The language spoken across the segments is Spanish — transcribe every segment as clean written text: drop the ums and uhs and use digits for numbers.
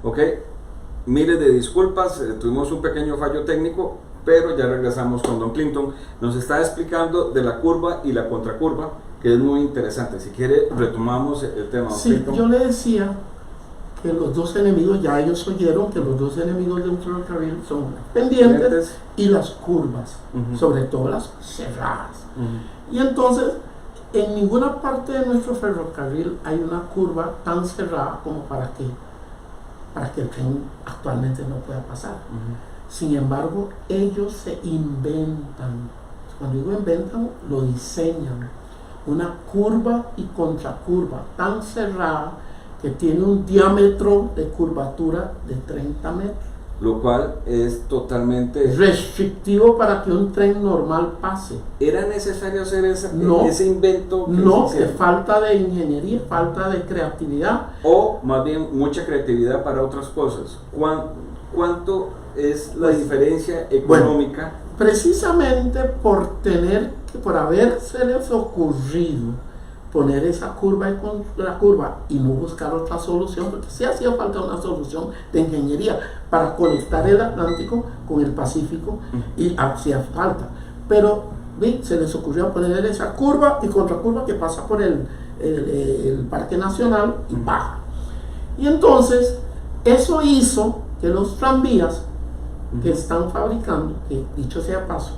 Ok, miles de disculpas, tuvimos un pequeño fallo técnico, pero ya regresamos con Don Clinton. Nos está explicando de la curva y la contracurva, que es muy interesante. Si quiere, retomamos el tema, Don Sí, Clinton. yo le decía que los dos enemigos, ya ellos oyeron que los dos enemigos de un ferrocarril son las pendientes y las curvas, sobre todo las cerradas. Y entonces, en ninguna parte de nuestro ferrocarril hay una curva tan cerrada como para que el tren actualmente no pueda pasar. Sin embargo, ellos se inventan, cuando digo inventan, lo diseñan, una curva y contracurva tan cerrada que tiene un diámetro de curvatura de 30 metros. Lo cual es totalmente restrictivo para que un tren normal pase. ¿Era necesario hacer ese invento? No, es falta de ingeniería, falta de creatividad. O más bien mucha creatividad para otras cosas. ¿Cuánto es la diferencia económica? Bueno, precisamente por habérseles ocurrido poner esa curva y contracurva y no buscar otra solución, porque sí hacía falta una solución de ingeniería para conectar el Atlántico con el Pacífico, y hacía falta, pero se les ocurrió poner esa curva y contracurva que pasa por el Parque Nacional y baja. Y entonces eso hizo que los tranvías que están fabricando, que dicho sea paso,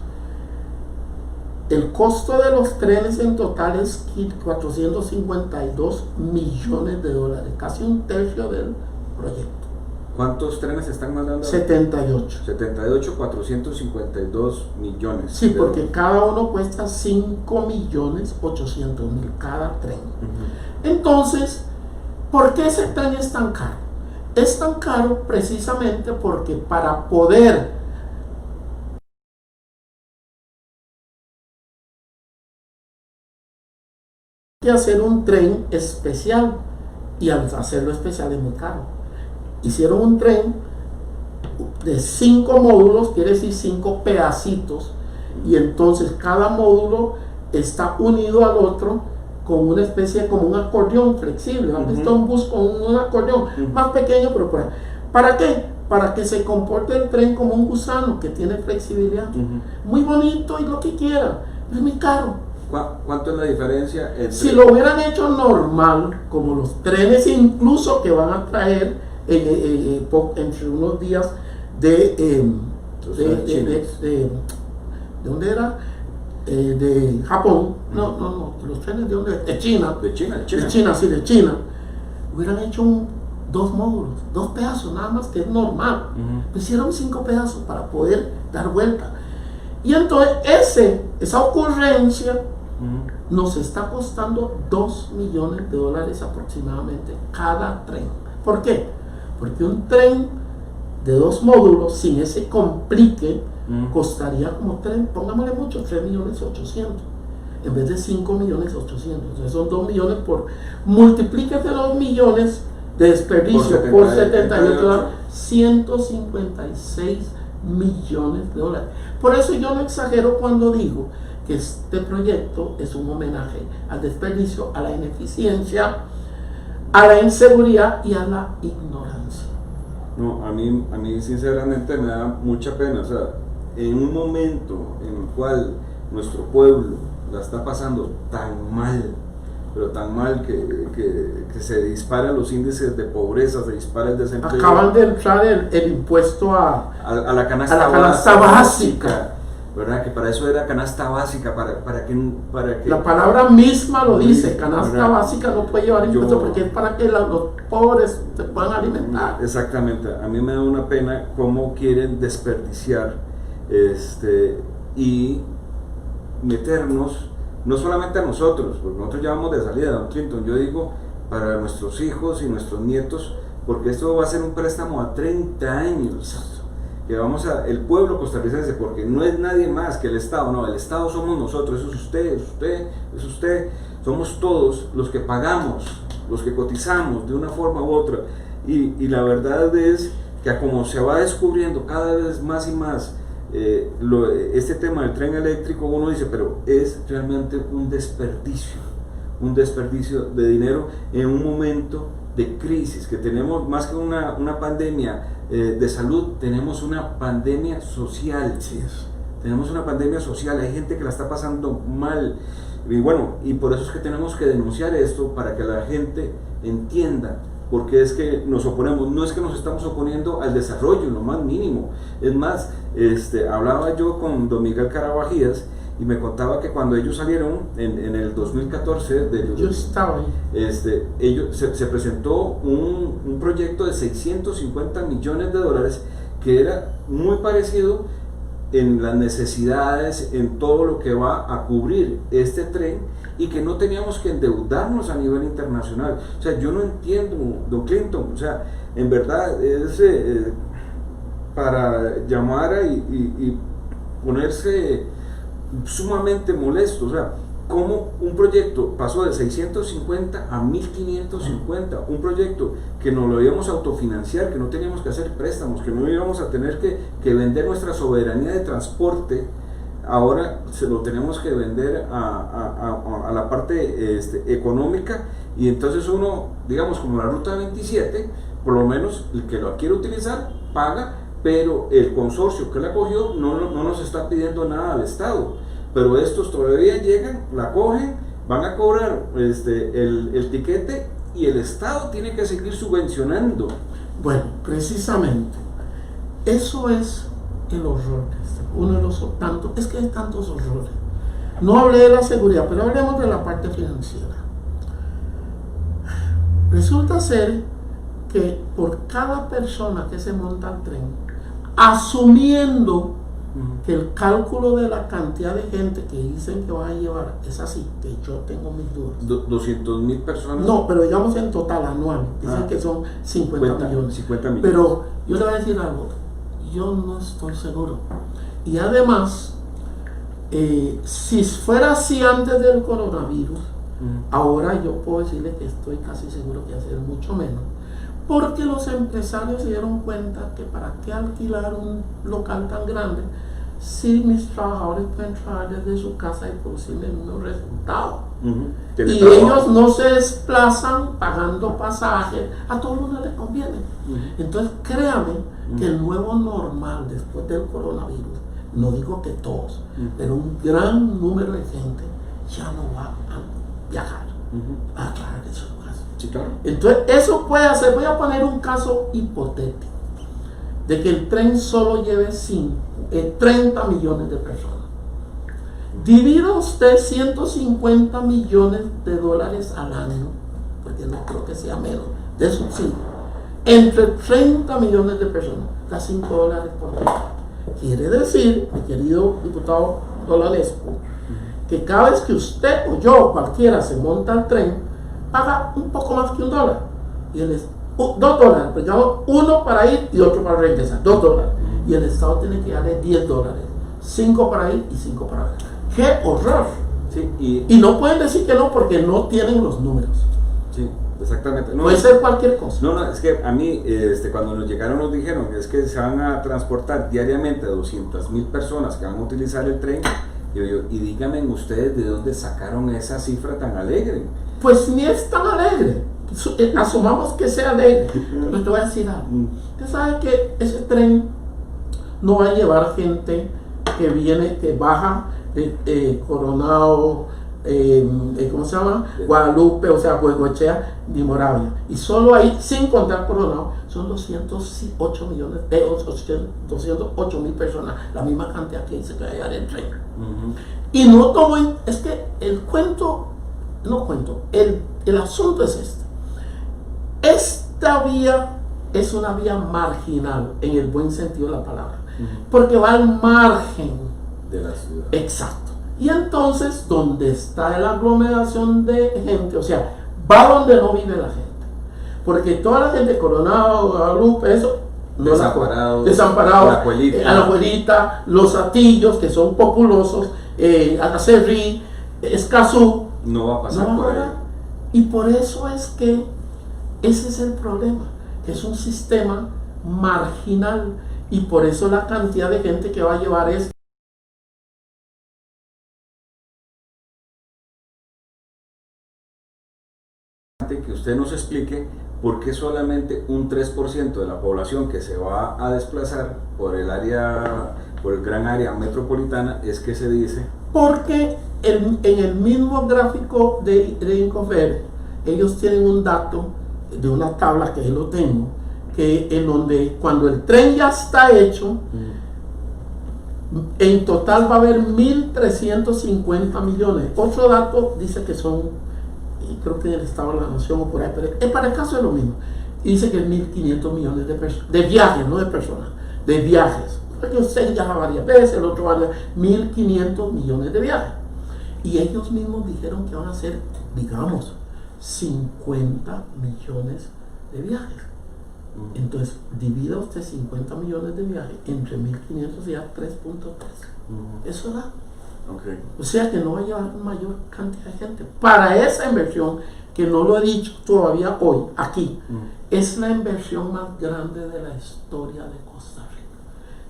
el costo de los trenes en total es 452 millones de dólares, casi un tercio del proyecto. ¿Cuántos trenes están mandando? 78. 78, 452 millones. Sí, porque cada uno cuesta 5.800.000 cada tren. Entonces, ¿por qué ese tren es tan caro? Es tan caro precisamente porque para poder hacer un tren especial, y al hacerlo especial es muy caro. Hicieron un tren de 5 módulos, quiere decir 5 pedacitos, y entonces cada módulo está unido al otro con una especie como un acordeón flexible. ¿Han visto un bus con un acordeón más pequeño? Pero ¿para qué? Para que se comporte el tren como un gusano que tiene flexibilidad. Muy bonito y lo que quiera, es muy caro. ¿Cuánto es la diferencia entre... Si lo hubieran hecho normal, como los trenes incluso que van a traer entre unos días ¿de dónde era? De Japón. No, los trenes de dónde? De China. De China. De China. Hubieran hecho 2 módulos, 2 pedazos nada más, que es normal. Hicieron 5 pedazos para poder dar vuelta. Y entonces esa ocurrencia nos está costando 2 millones de dólares aproximadamente cada tren. ¿Por qué? Porque un tren de 2 módulos, sin ese complique, costaría como pongámosle mucho, 3.800.000 en vez de 5.800.000. Entonces son 2 millones multiplíquete 2 millones de desperdicio por 78, 156 millones de dólares. Por eso yo no exagero cuando digo que este proyecto es un homenaje al desperdicio, a la ineficiencia, a la inseguridad y a la ignorancia. No, a mí sinceramente me da mucha pena. O sea, en un momento en el cual nuestro pueblo la está pasando tan mal, pero tan mal que se disparan los índices de pobreza, se dispara el desempleo. Acaban de entrar el impuesto a la canasta básica, ¿verdad? Que para eso era canasta básica, para que la palabra misma lo dice, canasta, ¿verdad? Básica no puede llevar impuesto porque es para que los pobres se puedan alimentar. Exactamente, a mí me da una pena cómo quieren desperdiciar y meternos, no solamente a nosotros, porque nosotros ya vamos de salida, Don Clinton, yo digo para nuestros hijos y nuestros nietos, porque esto va a ser un préstamo a 30 años. Que el pueblo costarricense, porque no es nadie más que el Estado, no, el Estado somos nosotros, eso es usted, somos todos los que pagamos, los que cotizamos de una forma u otra, y la verdad es que como se va descubriendo cada vez más y más este tema del tren eléctrico, uno dice, pero es realmente un desperdicio de dinero en un momento de crisis, que tenemos más que una pandemia de salud, tenemos una pandemia social. Sí, Tenemos una pandemia social, hay gente que la está pasando mal. Y bueno, y por eso es que tenemos que denunciar esto, para que la gente entienda por qué es que nos oponemos. No es que nos estamos oponiendo al desarrollo, en lo más mínimo. Es más, hablaba yo con don Miguel Carabajías y me contaba que cuando ellos salieron en el 2014, yo estaba ahí. Se presentó un proyecto de 650 millones de dólares que era muy parecido en las necesidades, en todo lo que va a cubrir este tren, y que no teníamos que endeudarnos a nivel internacional. O sea, yo no entiendo, don Clinton, o sea, en verdad es para llamar y ponerse sumamente molesto. O sea, cómo un proyecto pasó de 650 a 1550, un proyecto que nos lo íbamos a autofinanciar, que no teníamos que hacer préstamos, que no íbamos a tener que vender nuestra soberanía de transporte, ahora se lo tenemos que vender a la parte económica. Y entonces uno, digamos, como la ruta 27, por lo menos el que lo quiere utilizar paga, pero el consorcio que la cogió no nos está pidiendo nada al Estado. Pero estos todavía llegan, la cogen, van a cobrar el tiquete, y el Estado tiene que seguir subvencionando. Bueno, precisamente, eso es el horror. Uno de los tantos, es que hay tantos horrores. No hablé de la seguridad, pero hablemos de la parte financiera. Resulta ser que por cada persona que se monta al tren, asumiendo que el cálculo de la cantidad de gente que dicen que van a llevar es así, que yo tengo mis dudas. 200,000 personas. No, pero digamos en total anual, dicen que son 50 millones. 50 millones. Pero yo le voy a decir algo, yo no estoy seguro. Y además, si fuera así antes del coronavirus, ahora yo puedo decirle que estoy casi seguro que va a ser mucho menos. Porque los empresarios se dieron cuenta que para qué alquilar un local tan grande si mis trabajadores pueden trabajar desde su casa y producirme el mismo resultado. Y ellos no se desplazan pagando pasajes, a todo el mundo les conviene. Entonces créame que el nuevo normal después del coronavirus, no digo que todos, pero un gran número de gente ya no va a viajar a trabajar de su casa. Sí, claro. Entonces eso puede hacer, voy a poner un caso hipotético, de que el tren solo lleve 30 millones de personas. Divida usted 150 millones de dólares al año, porque no creo que sea menos, de subsidio, entre 30 millones de personas, da $5 por día. Quiere decir, mi querido diputado Dolalescu, que cada vez que usted o yo o cualquiera se monta al tren, paga un poco más que $1. Y él es $2, pues yo uno para ir y otro para regresar, $2. Y el Estado tiene que darle $10, 5 para ir y 5 para regresar. ¡Qué horror! Sí, y no pueden decir que no, porque no tienen los números. Sí, exactamente. Puede ser cualquier cosa. No, es que a mí, cuando nos llegaron nos dijeron que es que se van a transportar diariamente 200,000 personas que van a utilizar el tren. Y díganme ustedes de dónde sacaron esa cifra tan alegre. Pues ni es tan alegre. Asumamos que sea alegre. Pero te voy a decir algo. Usted sabe que ese tren no va a llevar gente que viene, que baja de Coronado, ¿cómo se llama? Guadalupe, o sea, Goicoechea, ni Moravia. Y solo ahí, sin contar Coronado, son 208 millones, 208,000 personas, la misma cantidad que dice que va a llevar el tren. Y no tomo, es que el asunto es este. Esta vía es una vía marginal, en el buen sentido de la palabra, porque va al margen de la ciudad. Exacto. Y entonces, donde está la aglomeración de gente, o sea, va donde no vive la gente. Porque toda la gente, Coronado, Guadalupe, eso, desamparados, la abuelita, los Atillos, que son populosos, Acerrí, Escazú, no va a pasar por ahí. Y por eso es que ese es el problema, que es un sistema marginal, y por eso la cantidad de gente que va a llevar es que usted nos explique ¿por qué solamente un 3% de la población que se va a desplazar por el gran área metropolitana es que se dice? Porque en el mismo gráfico de Incofer, ellos tienen un dato de una tabla que yo lo tengo, que en donde cuando el tren ya está hecho, en total va a haber 1.350 millones. Otro dato dice que son, creo que en el Estado de la Nación o por ahí, pero para el caso es lo mismo. Y dice que es 1.500 millones de viajes, no de personas, de viajes. Porque usted viaja varias veces, el otro va a 1.500 millones de viajes. Y ellos mismos dijeron que van a ser, digamos, 50 millones de viajes. Entonces, divida usted 50 millones de viajes entre 1.500 y ya 3.3. Eso da. Okay. O sea que no va a llevar mayor cantidad de gente. Para esa inversión, que no lo he dicho todavía hoy, aquí, es la inversión más grande de la historia de Costa Rica.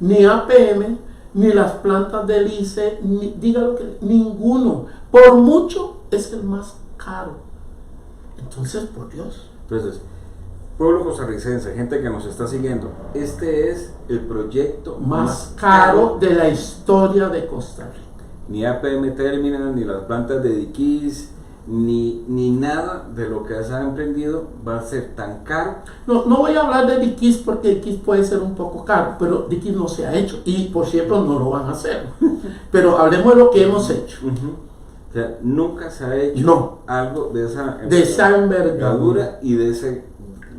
Ni APM, ni las plantas del ICE, dígalo que ninguno. Por mucho es el más caro. Entonces, por Dios. Entonces, pueblo costarricense, gente que nos está siguiendo, este es el proyecto más caro de la historia de Costa Rica. Ni APM Terminal, ni las plantas de Diquís, ni nada de lo que se ha emprendido va a ser tan caro. No voy a hablar de Diquís porque Diquís puede ser un poco caro, pero Diquís no se ha hecho y por cierto no lo van a hacer. Pero hablemos de lo que hemos hecho. O sea, nunca se ha hecho algo de esa envergadura y de ese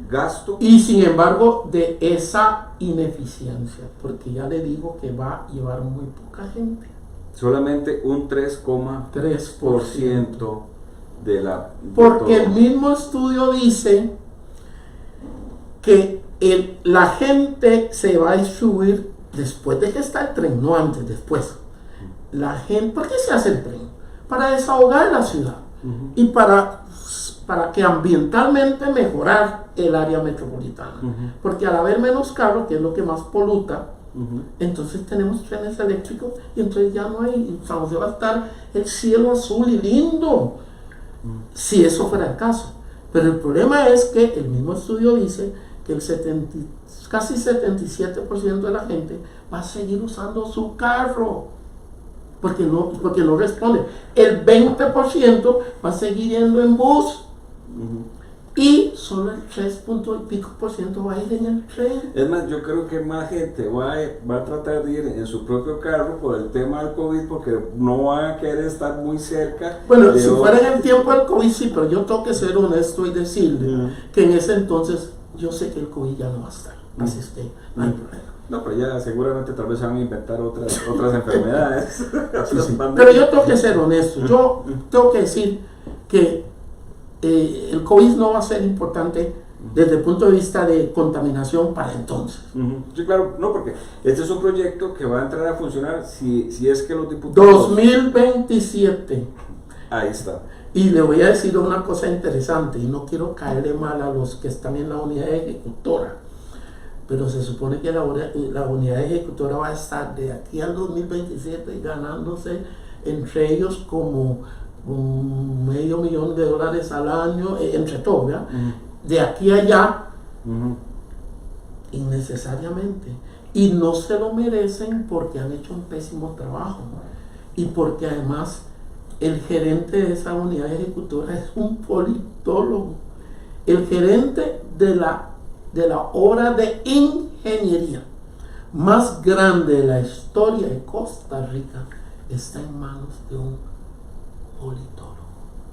gasto. Y sin embargo de esa ineficiencia, porque ya le digo que va a llevar muy poca gente. Solamente un 3,3% de la... Porque el mismo estudio dice que la gente se va a distribuir después de que está el tren, no antes, después. La gente, ¿por qué se hace el tren? Para desahogar la ciudad y para que ambientalmente mejorar el área metropolitana. Porque al haber menos carros, que es lo que más poluta, entonces tenemos trenes eléctricos y entonces ya no hay, San José va a estar el cielo azul y lindo, si eso fuera el caso. Pero el problema es que el mismo estudio dice que casi 77% de la gente va a seguir usando su carro porque no responde. El 20% va a seguir yendo en bus y solo el 3.y pico% va a ir en el tren. Es más, yo creo que más gente va a tratar de ir en su propio carro por el tema del COVID, porque no van a querer estar muy cerca. Bueno, si fuera en el tiempo del COVID sí, pero yo tengo que ser honesto y decirle que en ese entonces yo sé que el COVID ya no va a estar, así es que no hay problema. No, pero ya seguramente tal vez se van a inventar otras enfermedades. Pero yo tengo que ser honesto, yo tengo que decir que el COVID no va a ser importante desde el punto de vista de contaminación para entonces. Sí, claro, no, porque este es un proyecto que va a entrar a funcionar si es que los diputados... 2027. Ahí está. Y le voy a decir una cosa interesante, y no quiero caerle mal a los que están en la unidad ejecutora, pero se supone que la unidad ejecutora va a estar de aquí al 2027 ganándose entre ellos como $500,000 al año, entre todos, ¿verdad? De aquí a allá, innecesariamente. Y no se lo merecen porque han hecho un pésimo trabajo y porque además el gerente de esa unidad ejecutora es un politólogo. El gerente de la obra de ingeniería más grande de la historia de Costa Rica está en manos de un politólogo.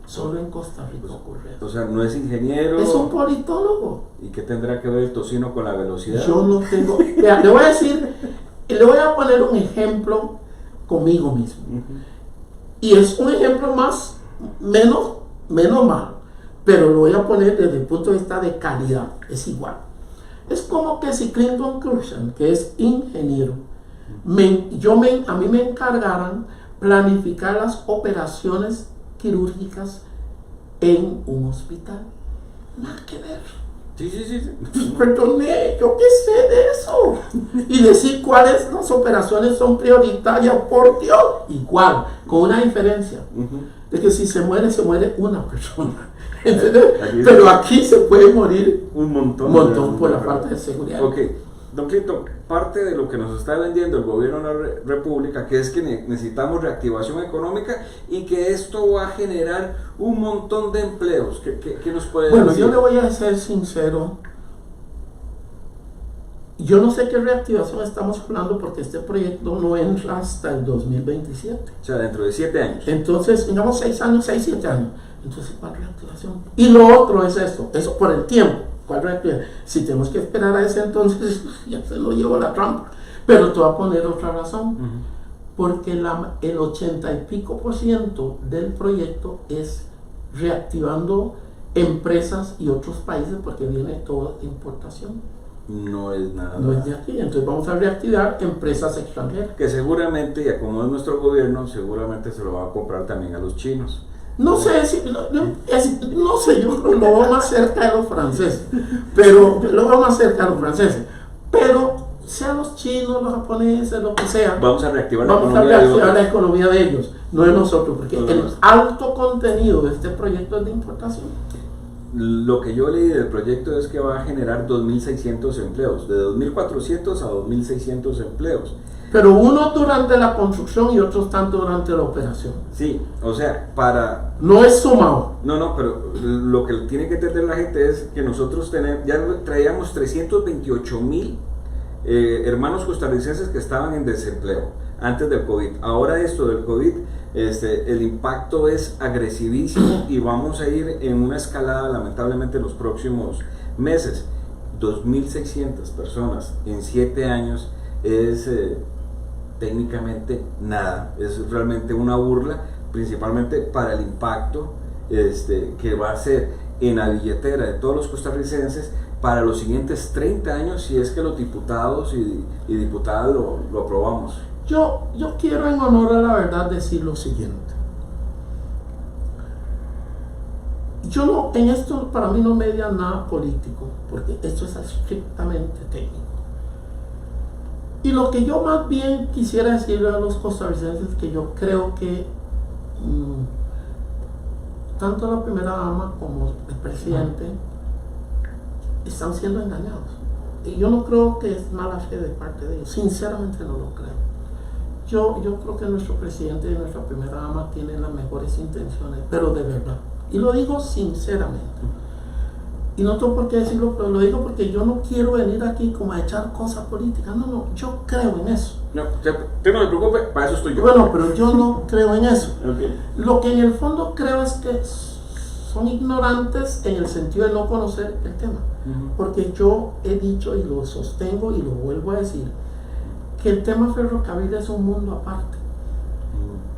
Solo en Costa Rica ocurre eso. O sea, no es ingeniero. Es un politólogo. ¿Y qué tendrá que ver el tocino con la velocidad? Yo no tengo... Vea, le voy a decir, le voy a poner un ejemplo conmigo mismo. Y es un ejemplo menos malo, pero lo voy a poner desde el punto de vista de calidad. Es igual. Es como que si Clinton Curson, que es ingeniero, a mí me encargaran planificar las operaciones quirúrgicas en un hospital. Nada que ver. Sí. Perdone, yo qué sé de eso. Y decir cuáles las operaciones son prioritarias, por Dios. Igual, con una diferencia. De que si se muere una persona. Pero aquí se puede morir un montón por la falta de seguridad. Ok, don Clinton, parte de lo que nos está vendiendo el gobierno de la República, que es que necesitamos reactivación económica y que esto va a generar un montón de empleos. ¿Qué nos puede decir? Bueno, yo le voy a ser sincero. Yo no sé qué reactivación estamos hablando porque este proyecto no entra hasta el 2027. O sea, dentro de 7 años. Entonces, digamos 6 años, 6, 7 años. Entonces, ¿cuál reactivación? Y lo otro es esto, eso por el tiempo. ¿Cuál reactivación? Si tenemos que esperar a ese entonces, ya se lo llevó la Trump. Pero te voy a poner otra razón. Porque el 80 y pico % del proyecto es reactivando empresas y otros países porque viene toda importación. No es nada. No es de aquí, entonces vamos a reactivar empresas extranjeras. Que seguramente, y como es nuestro gobierno, seguramente se lo va a comprar también a los chinos. No sé si, no sé, yo creo que lo veo más cerca de los franceses, pero sean los chinos, los japoneses, lo que sea, vamos a reactivar la economía de ellos, no de nosotros, porque el alto contenido de este proyecto es de importación. Lo que yo leí del proyecto es que va a generar 2.600 empleos, de 2.400 a 2.600 empleos. Pero unos durante la construcción y otros tanto durante la operación. Sí, o sea, para... No es sumado. No, pero lo que tiene que entender la gente es que nosotros ya traíamos 328.000 hermanos costarricenses que estaban en desempleo antes del COVID. Ahora esto del COVID, el impacto es agresivísimo y vamos a ir en una escalada lamentablemente en los próximos meses. 2.600 personas en 7 años es técnicamente nada, es realmente una burla, principalmente para el impacto que va a ser en la billetera de todos los costarricenses para los siguientes 30 años si es que los diputados y diputadas lo aprobamos. Yo quiero en honor a la verdad decir lo siguiente. En esto para mí no media nada político, porque esto es estrictamente técnico. Y lo que yo más bien quisiera decirle a los costarricenses es que yo creo que tanto la primera dama como el presidente están siendo engañados. Y yo no creo que es mala fe de parte de ellos, sinceramente no lo creo. Yo creo que nuestro presidente y nuestra primera dama tienen las mejores intenciones, pero de verdad. Y lo digo sinceramente. Y no tengo por qué decirlo, pero lo digo porque yo no quiero venir aquí como a echar cosas políticas. No, yo creo en eso. No, usted no se preocupe, para eso estoy yo. Bueno, pero yo no creo en eso. Okay. Lo que en el fondo creo es que son ignorantes en el sentido de no conocer el tema. Porque yo he dicho y lo sostengo y lo vuelvo a decir, que el tema ferrocarril es un mundo aparte.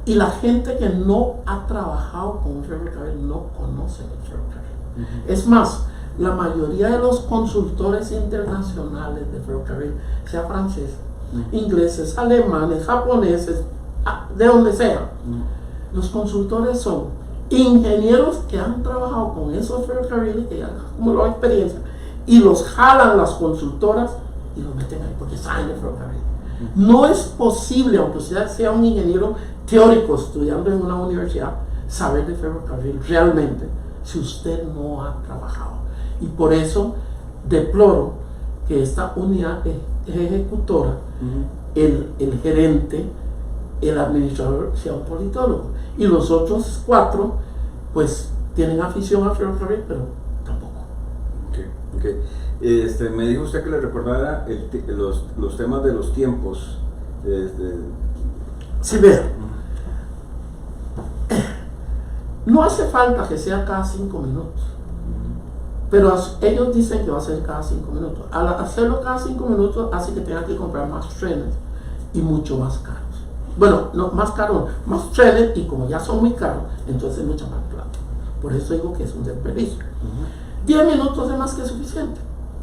Y la gente que no ha trabajado con un ferrocarril no conoce el ferrocarril. Es más, la mayoría de los consultores internacionales de ferrocarril, sea franceses, ingleses, alemanes, japoneses, de donde sea, los consultores son ingenieros que han trabajado con esos ferrocarriles, que ya han acumulado experiencia, y los jalan las consultoras y los meten ahí porque saben de ferrocarril. No es posible, aunque usted sea un ingeniero teórico estudiando en una universidad, saber de ferrocarril realmente si usted no ha trabajado. Y por eso deploro que esta unidad ejecutora, el gerente, el administrador sea un politólogo. Y los otros 4, pues, tienen afición al ferrocarril, pero tampoco. Okay. Me dijo usted que le recordara los temas de los tiempos. Sí, vea. No hace falta que sea cada 5 minutos. Pero ellos dicen que va a ser cada 5 minutos. Al hacerlo cada 5 minutos hace que tenga que comprar más trenes y mucho más caros. Bueno, no más caros, más trenes, y como ya son muy caros, entonces mucha más plata. Por eso digo que es un desperdicio. 10 minutos es más que suficiente,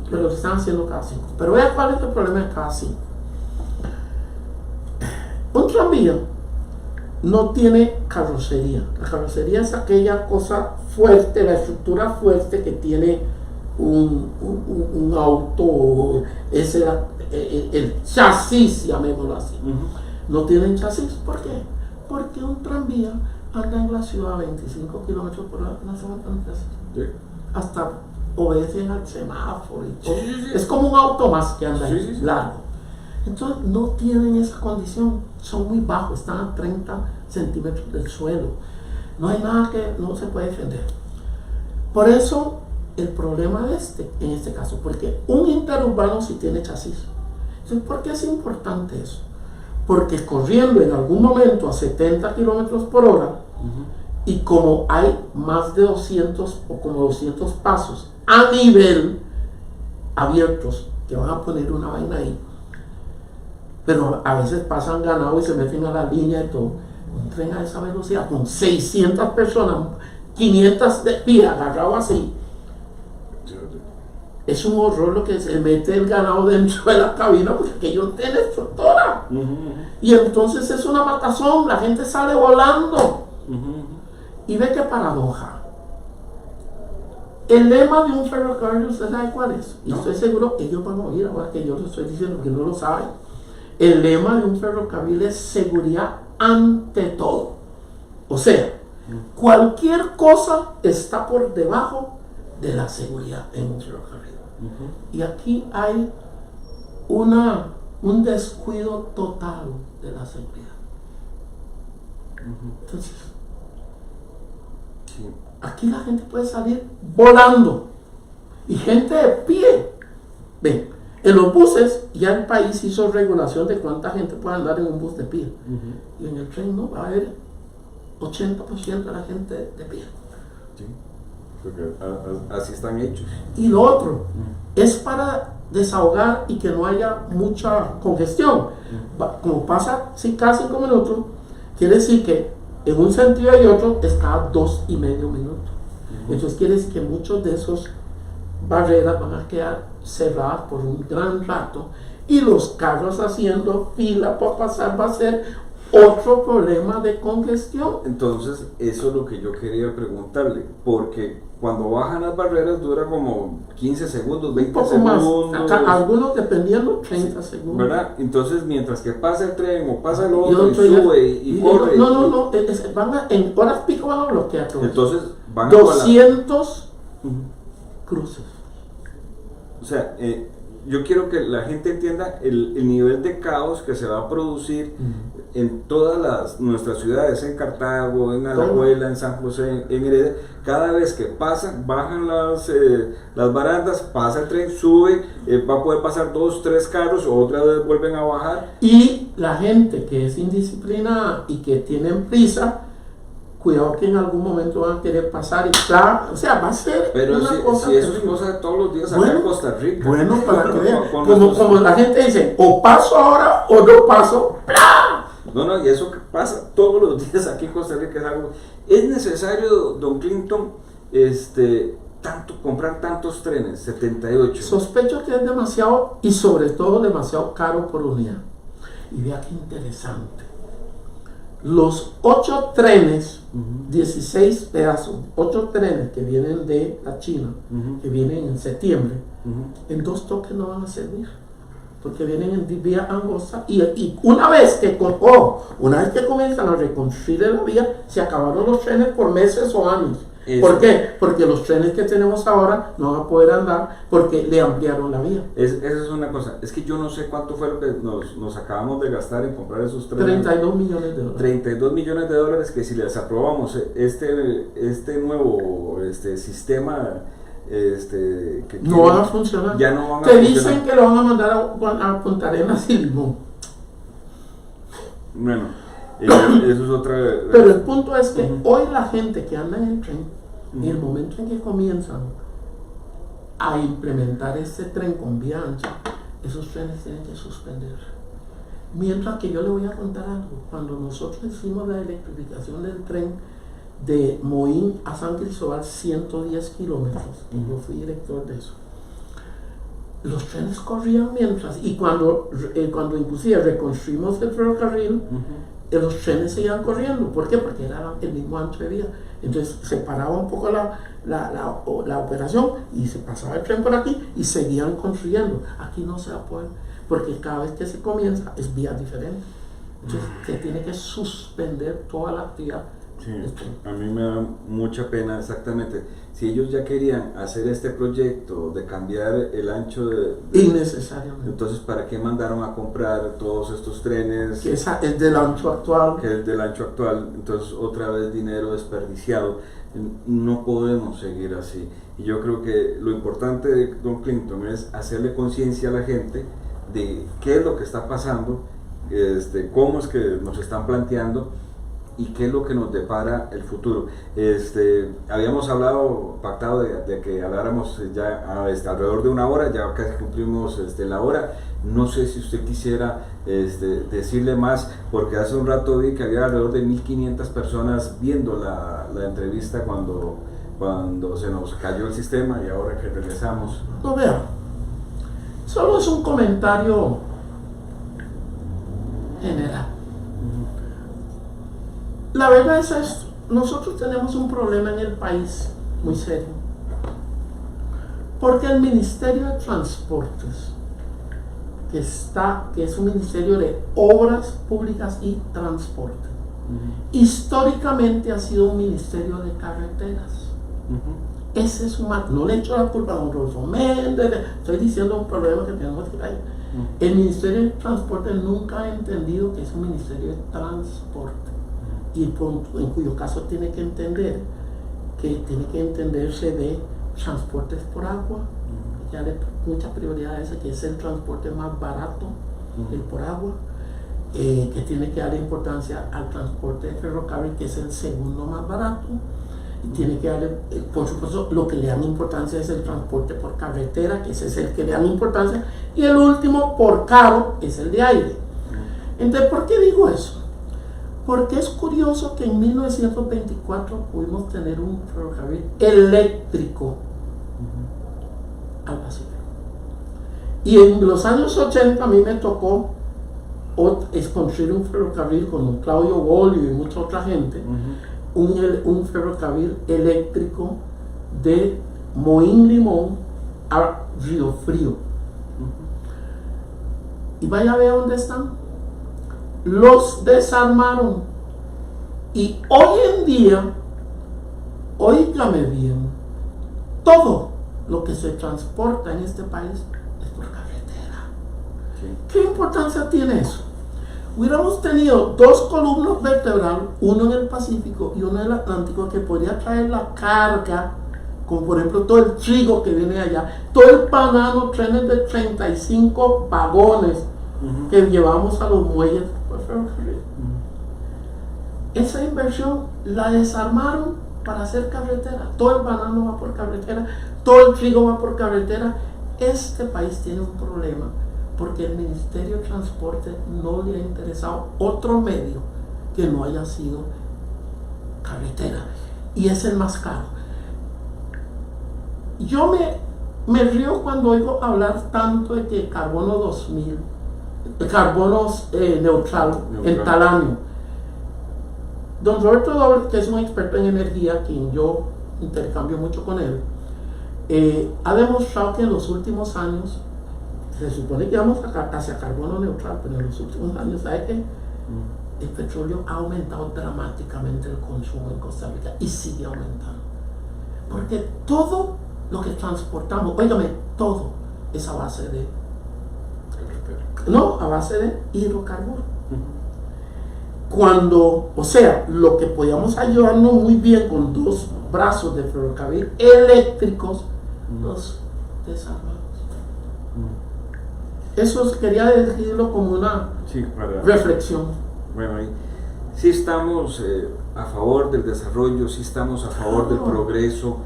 pero lo están haciendo cada 5. Pero vea cuál es el problema de cada 5. Un tranvía no tiene carrocería. La carrocería es aquella cosa fuerte, la estructura fuerte que tiene un auto, es el chasis, llamémoslo así. No tienen chasis. ¿Por qué? Porque un tranvía anda en la ciudad a 25 kilómetros por hora, no se van tantas. Sí. Hasta obedecen al semáforo y todo. Sí. Es como un auto más que anda ahí, Sí. largo. Entonces no tienen esa condición, son muy bajos, están a 30 centímetros del suelo. No hay nada que no se puede defender. Por eso el problema en este caso, porque un interurbano sí tiene chasis. Entonces, ¿por qué es importante eso? Porque corriendo en algún momento a 70 kilómetros por hora, y como hay más de 200 o como 200 pasos a nivel abiertos, que van a poner una vaina ahí, pero a veces pasan ganado y se meten a la línea y todo. Un tren a esa velocidad con 600 personas, 500 de pie agarrado así, es un horror lo que se mete el ganado dentro de la cabina, porque aquello no tiene estructura. Y entonces es una matazón, la gente sale volando. Y ve qué paradoja. El lema de un ferrocarril, ¿usted sabe cuál es? Y estoy seguro que ellos van a oír ahora que yo les estoy diciendo que no lo saben. El lema de un ferrocarril es seguridad ante todo. O sea, cualquier cosa está por debajo de la seguridad en un ferrocarril. Y aquí hay un descuido total de la seguridad. Entonces, aquí la gente puede salir volando y gente de pie. Ven, en los buses ya el país hizo regulación de cuánta gente puede andar en un bus de pie. Y en el tren no va a haber 80% de la gente de pie. Sí, porque así están hechos. Y lo otro es para desahogar y que no haya mucha congestión. Como pasa cada 5 minutos, quiere decir que en un sentido y otro es cada 2,5 minutos. Entonces quiere decir que muchos de esos barreras van a quedar cerradas por un gran rato y los carros haciendo fila para pasar va a ser otro problema de congestión. Entonces, eso es lo que yo quería preguntarle, porque cuando bajan las barreras dura como 15 segundos, 20 segundos. Más. Acá, algunos dependiendo 30 segundos. ¿Verdad? Entonces, mientras que pasa el tren o pasa el otro y sube y corre. No, en horas pico van a bloquear todo. Entonces, van 200 cruces. O sea, yo quiero que la gente entienda el nivel de caos que se va a producir en todas nuestras ciudades, en Cartago, en Alajuela, en San José, en Heredia. Cada vez que pasan, bajan las barandas, pasa el tren, sube, va a poder pasar 2, 3 carros, otra vez vuelven a bajar. Y la gente que es indisciplinada y que tienen prisa, cuidado que en algún momento van a querer pasar y claro, o sea, va a ser una cosa. Si eso es cosa de todos los días acá en Costa Rica. Bueno, para que vean, como la gente dice, o paso ahora o no paso, ¡plá! No, y eso que pasa todos los días aquí en Costa Rica es algo. ¿Es necesario, don Clinton, comprar tantos trenes, 78? Sospecho que es demasiado y sobre todo demasiado caro por unidad. Y vea qué interesante. Los 8 trenes, 16 pedazos, 8 trenes que vienen de la China, que vienen en septiembre, en 2 toques no van a servir, porque vienen en vía angosta y una vez que comienzan a reconstruir la vía, se acabaron los trenes por meses o años. Eso. ¿Por qué? Porque los trenes que tenemos ahora no van a poder andar porque le ampliaron la vía. Esa es una cosa. Es que yo no sé cuánto fue lo que nos acabamos de gastar en comprar esos trenes. 32 millones de dólares. 32 millones de dólares que si les aprobamos este nuevo sistema que no van a funcionar. Ya no van a funcionar. Te dicen que lo van a mandar a Punta Arenas y Limón. Bueno, eso es otra. Pero el punto es que hoy la gente que anda en el tren, en el momento en que comienzan a implementar este tren con vía ancha, esos trenes tienen que suspender. Mientras que yo le voy a contar algo. Cuando nosotros hicimos la electrificación del tren de Moín a San Cristóbal, 110 kilómetros, yo fui director de eso, los trenes corrían mientras, y cuando inclusive reconstruimos el ferrocarril, los trenes seguían corriendo. ¿Por qué? Porque era el mismo ancho de vía. Entonces se paraba un poco la operación y se pasaba el tren por aquí y seguían construyendo. Aquí no se va a poder, porque cada vez que se comienza es vía diferente. Entonces se tiene que suspender toda la actividad Sí, a mí me da mucha pena, exactamente. Si ellos ya querían hacer este proyecto de cambiar el ancho innecesariamente. Entonces, ¿para qué mandaron a comprar todos estos trenes? Que es del ancho actual. Que es del ancho actual. Entonces, otra vez dinero desperdiciado. No podemos seguir así. Y yo creo que lo importante de Don Clinton es hacerle conciencia a la gente de qué es lo que está pasando, cómo es que nos están planteando y qué es lo que nos depara el futuro. Habíamos pactado de que habláramos ya alrededor de una hora, ya casi cumplimos la hora. No sé si usted quisiera decirle más, porque hace un rato vi que había alrededor de 1500 personas viendo la entrevista cuando se nos cayó el sistema y ahora que regresamos. No, vea, solo es un comentario general. La verdad es esto: nosotros tenemos un problema en el país muy serio, porque el Ministerio de Transportes, que es un ministerio de obras públicas y transporte, históricamente ha sido un ministerio de carreteras. Ese es no le echo la culpa a don Rodolfo Méndez, estoy diciendo un problema que tenemos que hay. El Ministerio de Transporte nunca ha entendido que es un ministerio de transporte, y en cuyo caso tiene que entenderse de transportes por agua, ya de mucha prioridad a ese, que es el transporte más barato, el por agua, que tiene que darle importancia al transporte de ferrocarril, que es el segundo más barato, y tiene que darle, por supuesto, lo que le dan importancia es el transporte por carretera, que ese es el que le dan importancia, y el último, por caro, es el de aire. Entonces, ¿por qué digo eso? Porque es curioso que en 1924 pudimos tener un ferrocarril eléctrico al Pacífico. Y en los años 80 a mí me tocó construir un ferrocarril con don Claudio Bolio y mucha otra gente, un ferrocarril eléctrico de Moín Limón a Río Frío. Y vaya a ver dónde están. Los desarmaron, y hoy en día, óigame bien, todo lo que se transporta en este país es por carretera. ¿Qué importancia tiene eso? Hubiéramos tenido dos columnas vertebrales, uno en el Pacífico y uno en el Atlántico, que podría traer la carga, como por ejemplo todo el trigo que viene allá, todo el banano, trenes de 35 vagones que llevamos a los muelles por ferrocarril. Esa inversión la desarmaron para hacer carretera. Todo el banano va por carretera, todo el trigo va por carretera. Este país tiene un problema porque el Ministerio de Transporte no le ha interesado otro medio que no haya sido carretera, y es el más caro. Yo me río cuando oigo hablar tanto de que carbono 2000, carbono neutral en tal año. Don Roberto Doble, que es un experto en energía, quien yo intercambio mucho con él, ha demostrado que en los últimos años, se supone que vamos hacia carbono neutral, pero en los últimos años, ¿sabe qué? El petróleo ha aumentado dramáticamente el consumo en Costa Rica, y sigue aumentando. Porque todo lo que transportamos, óigame, todo es a base de hidrocarburos. Cuando, o sea, lo que podíamos ayudarnos muy bien con dos brazos de ferrocarril eléctricos, los desarmamos. Eso quería decirlo como una reflexión. Bueno, sí estamos a favor del desarrollo, sí estamos a favor del progreso.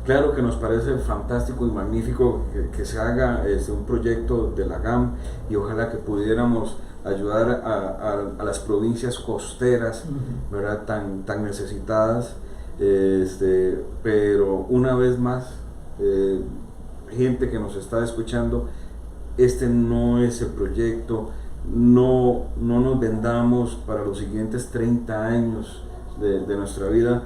Claro que nos parece fantástico y magnífico que se haga un proyecto de la GAM, y ojalá que pudiéramos ayudar a las provincias costeras, ¿verdad? tan necesitadas, pero una vez más, gente que nos está escuchando, no es el proyecto. No nos vendamos para los siguientes 30 años de nuestra vida,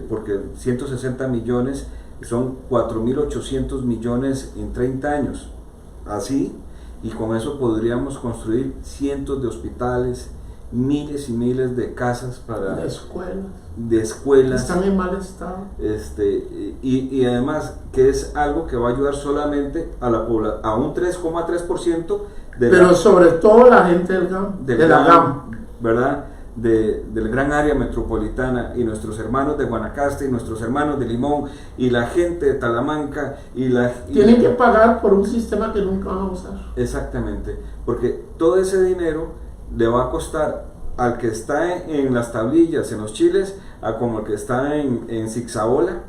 porque 160 millones son 4.800 millones en 30 años, así, y con eso podríamos construir cientos de hospitales miles y miles de casas de escuelas. Están en mal estado. Y además que es algo que va a ayudar solamente a a un 3,3% pero sobre todo la gente de la GAM, ¿verdad? Del gran área metropolitana, y nuestros hermanos de Guanacaste y nuestros hermanos de Limón y la gente de Talamanca tienen que pagar por un sistema que nunca van a usar. Exactamente, porque todo ese dinero le va a costar al que está en las tablillas, en los chiles, a como el que está en Zigzagola,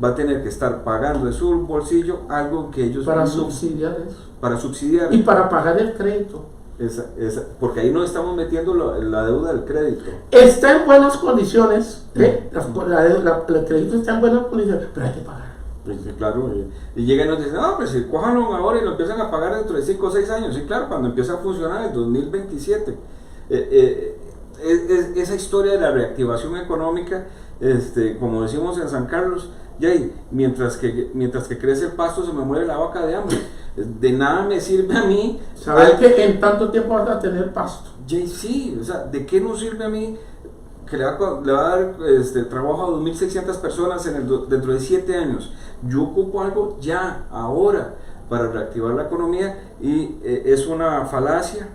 va a tener que estar pagando de su bolsillo algo que ellos para subsidiar eso. Para subsidiar. Y para pagar el crédito. Porque ahí no estamos metiendo la deuda del crédito. Está en buenas condiciones, el crédito está en buenas condiciones, pero hay que pagar. Pues, claro, y llegan y nos dicen, no, pues cójanlo ahora y lo empiezan a pagar dentro de 5 o 6 años. Sí, claro, cuando empieza a funcionar en 2027. Esa historia de la reactivación económica, como decimos en San Carlos, mientras que crece el pasto se me muere la vaca de hambre. De nada me sirve a mí saber que en tanto tiempo vas a tener pasto. Sí, o sea, ¿de qué nos sirve a mí que le va a dar trabajo a 2.600 personas dentro de 7 años? Yo ocupo algo ya, ahora, para reactivar la economía, y es una falacia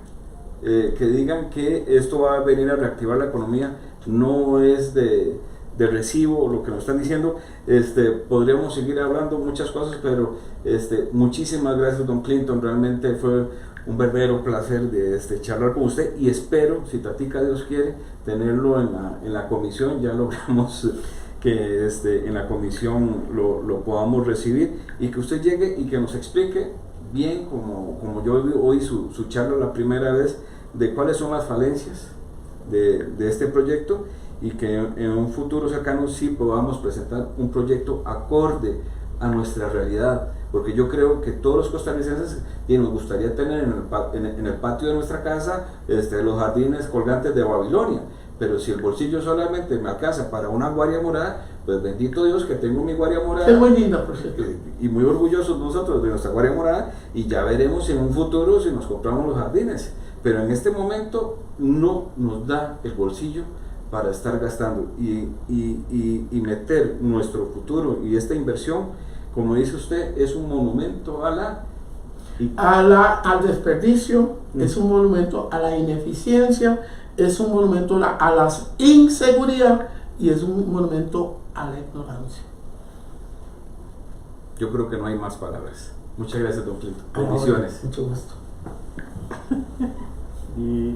que digan que esto va a venir a reactivar la economía. No es de recibo lo que nos están diciendo. Podríamos seguir hablando muchas cosas, pero muchísimas gracias, don Clinton. Realmente fue un verdadero placer de charlar con usted, y espero, si Tatica Dios quiere, tenerlo en la comisión. Ya logramos que en la comisión lo podamos recibir, y que usted llegue y que nos explique bien, como yo oí su charla la primera vez, de cuáles son las falencias de este proyecto, y que en un futuro cercano sí podamos presentar un proyecto acorde a nuestra realidad, porque yo creo que todos los costarricenses nos gustaría tener en el patio de nuestra casa los jardines colgantes de Babilonia, pero si el bolsillo solamente me alcanza para una guaria morada, pues bendito Dios que tengo mi guaria morada. Es muy linda, por cierto. Y muy orgullosos nosotros de nuestra guaria morada, y ya veremos en un futuro si nos compramos los jardines, pero en este momento no nos da el bolsillo para estar gastando y meter nuestro futuro, y esta inversión, como dice usted, es un monumento al desperdicio, es un monumento a la ineficiencia, es un monumento a la inseguridad, y es un monumento a la ignorancia. Yo creo que no hay más palabras. Muchas gracias, don Clinton. Bendiciones. Mucho gusto. Y